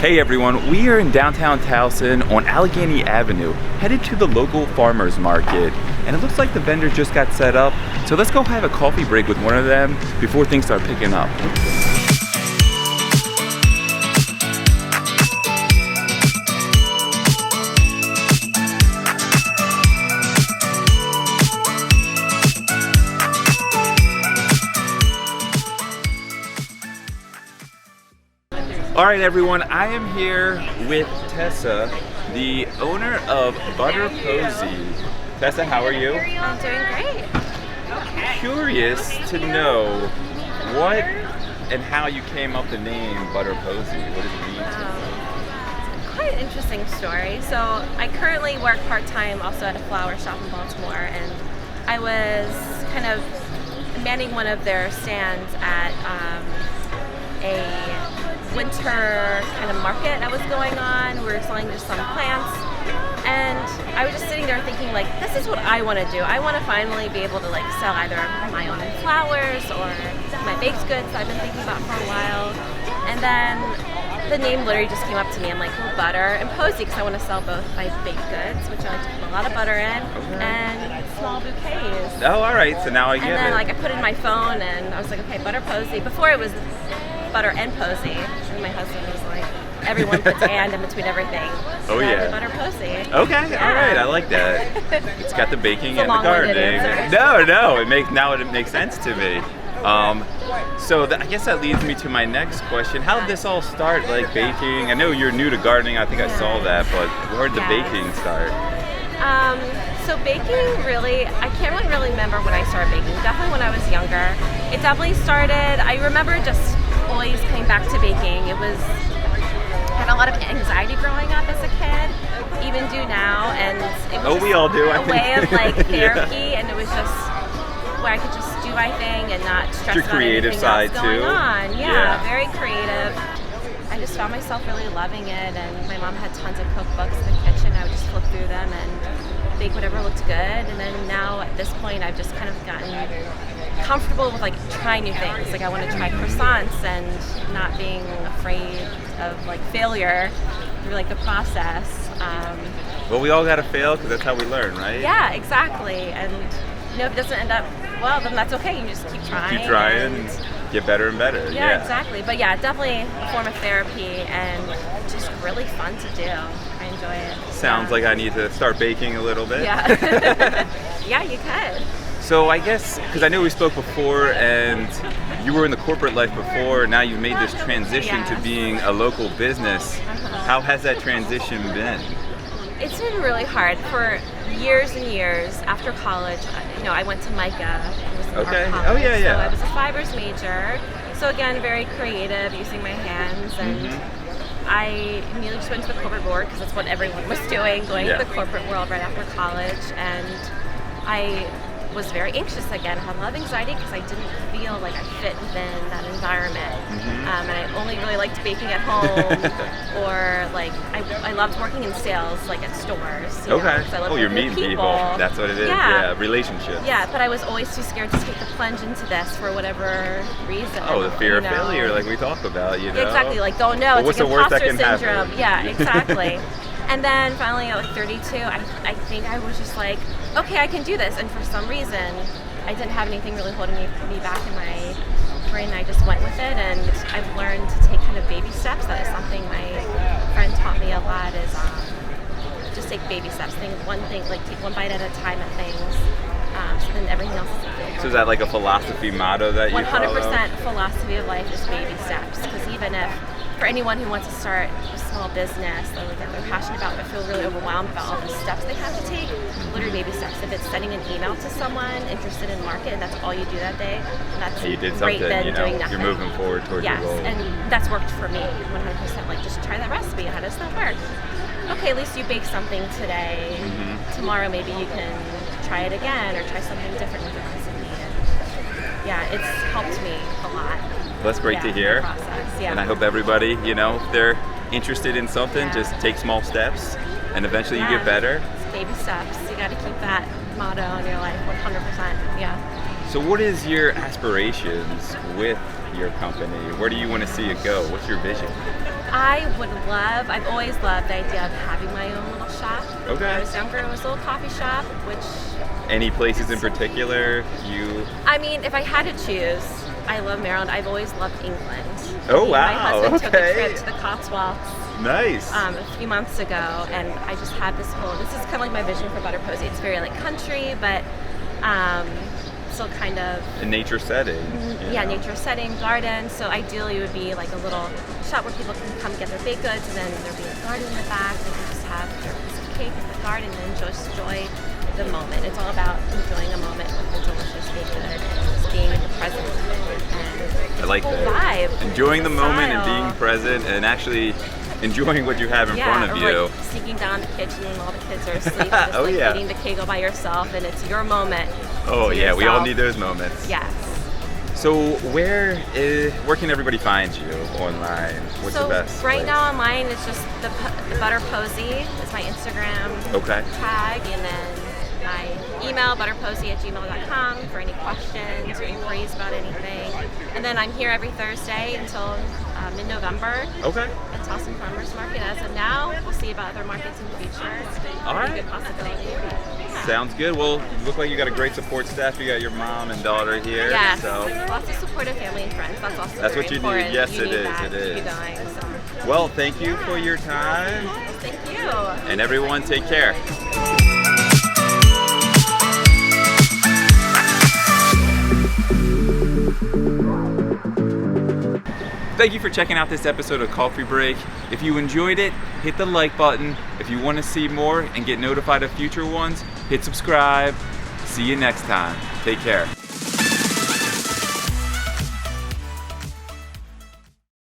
Hey everyone, we are in downtown Towson on Allegheny Avenue, headed to the local farmers market. And it looks like the vendors just got set up, so let's go have a coffee break with one of them before things start picking up. All right, everyone, I am here with Tessa, the owner of Butter Posy. Tessa, how are you? I'm doing great. Curious to know what and how you came up with the name Butter Posy. What does it mean to you? It's quite an interesting story. So I currently work part-time also at a flower shop in Baltimore, and I was kind of manning one of their stands at a winter kind of market that was going on. We were selling just some plants, and I was just sitting there thinking, like, this is what I want to do. I want to finally be able to like sell either my own flowers or my baked goods that I've been thinking about for a while. And then the name literally just came up to me. I'm like, well, Butter and Posy, because I want to sell both my baked goods, which I like to put a lot of butter in, and small bouquets. Oh, all right. So now I get it. And then like I put it in my phone, and I was like, okay, Butter Posy. Before it was Butter and Posy, and my husband was like, everyone puts and in between everything. So oh yeah, Butter Posy. Okay, Yeah. all right, I like that. It's got the baking and the long-winded gardening. answer. No, it makes sense to me. So I guess that leads me to my next question. How did this all start? Like baking? I know you're new to gardening. I think I saw that, but where did the baking start? So baking really, I can't really remember when I started baking. Definitely when I was younger. It definitely started, I remember just always coming back to baking. I had a lot of anxiety growing up as a kid, even do now, and it was we all do, I a think. way of like therapy, Yeah. and it was just where I could just do my thing and not stress Your about creative anything side else going too. on. Yeah, very creative. I just found myself really loving it, and my mom had tons of cookbooks in the kitchen. I would just flip through them and bake whatever looked good. And then now at this point, I've just kind of gotten comfortable with like trying new things. Like I want to try croissants and not being afraid of like failure through like the process. Well, we all gotta fail because that's how we learn, right? Yeah, exactly. And you know, if it doesn't end up well, then that's okay. You just keep trying. Keep trying and get better and better. Yeah, exactly. But yeah, definitely a form of therapy and just really fun to do. I enjoy it. Sounds like I need to start baking a little bit. Yeah. Yeah, you could. So I guess, because I know we spoke before and you were in the corporate life before, now you've made this transition to being a local business. How has that transition been? It's been really hard for years and years. After college, I went to MICA. It was an art college. Oh yeah. So I was a fibers major. So again, very creative, using my hands, and I immediately just went to the corporate world because that's what everyone was doing, going to the corporate world right after college. And I was very anxious again. I had a lot of anxiety because I didn't feel like I fit within that environment. And I only really liked baking at home, or like I loved working in sales, like at stores. You're meeting people. That's what it is. Yeah, relationships. Yeah, but I was always too scared to take the plunge into this for whatever reason. Oh, the fear of failure, like we talk about, you know. Exactly, like don't know. It's what's like the worst that imposter can syndrome. happen? Yeah, exactly. And then finally at like 32, I think I was just like, okay, I can do this. And for some reason, I didn't have anything really holding me back in my brain. I just went with it, and I've learned to take kind of baby steps. That is something my friend taught me a lot, is just take baby steps. Take one bite at a time at things. So then everything else is easier. So is that like a philosophy motto that you 100% philosophy of life is baby steps. Because even if, for anyone who wants to start a small business that they're passionate about but feel really overwhelmed about all the steps they have to take, literally baby steps. If it's sending an email to someone interested in market and that's all you do that day, that's you did great something, than doing nothing. You're moving forward towards your goal. Yes, and that's worked for me 100%. Like, just try that recipe. How does that work? Okay, at least you baked something today. Tomorrow maybe you can try it again or try something different with the recipe. And yeah, it's helped me a lot. That's great to hear. And I hope everybody, if they're interested in something, just take small steps and eventually you get better. It's baby steps. You got to keep that motto in your life 100%. Yeah. So what is your aspirations with your company? Where do you want to see it go? What's your vision? I've always loved the idea of having my own little shop. Okay. When I was younger, it was a little coffee shop, which... Any places in particular I mean, if I had to choose, I love Maryland. I've always loved England. Oh, wow. My husband took a Okay. trip to the Cotswolds Nice. a few months ago, and I just had this is kind of like my vision for Butter Posy. It's very like country, but still kind of A nature setting. yeah, nature setting, garden. So ideally it would be like a little shop where people can come get their baked goods, and then there'd be a garden in the back. They can just have their piece of cake in the garden and just enjoy the moment. It's all about enjoying a moment with the delicious baked good and just being in the present of it. And I like whole that. vibe. Enjoying the moment and Style. being present and actually enjoying what you have in front of or you. like sneaking down the kitchen when all the kids are asleep, and just Oh, like yeah. eating the cake all by yourself, and it's your moment. Oh to yeah, we all yourself. need those moments. Yes. So where can everybody find you online? What's So the best? right place? now online it's just the Butter Posy is my Instagram Okay. tag, and then my email butterposy@gmail.com for any questions or inquiries about anything. And then I'm here every Thursday until mid-November Okay. at Towson Farmers Market. As of now, we'll see about other markets in the future. It's All a right. good possibility. Yeah. Sounds good. Well, you look like you got a great support staff. You got your mom and daughter here. Yes, So, lots of supportive family and friends. That's also That's very what you need. important. Yes, You it need is. that It to be is. going, so. well, thank you for your time, Thank you. and everyone take care. Thank you for checking out this episode of Coffee Break. If you enjoyed it, hit the like button. If you want to see more and get notified of future ones, hit subscribe. See you next time. Take care.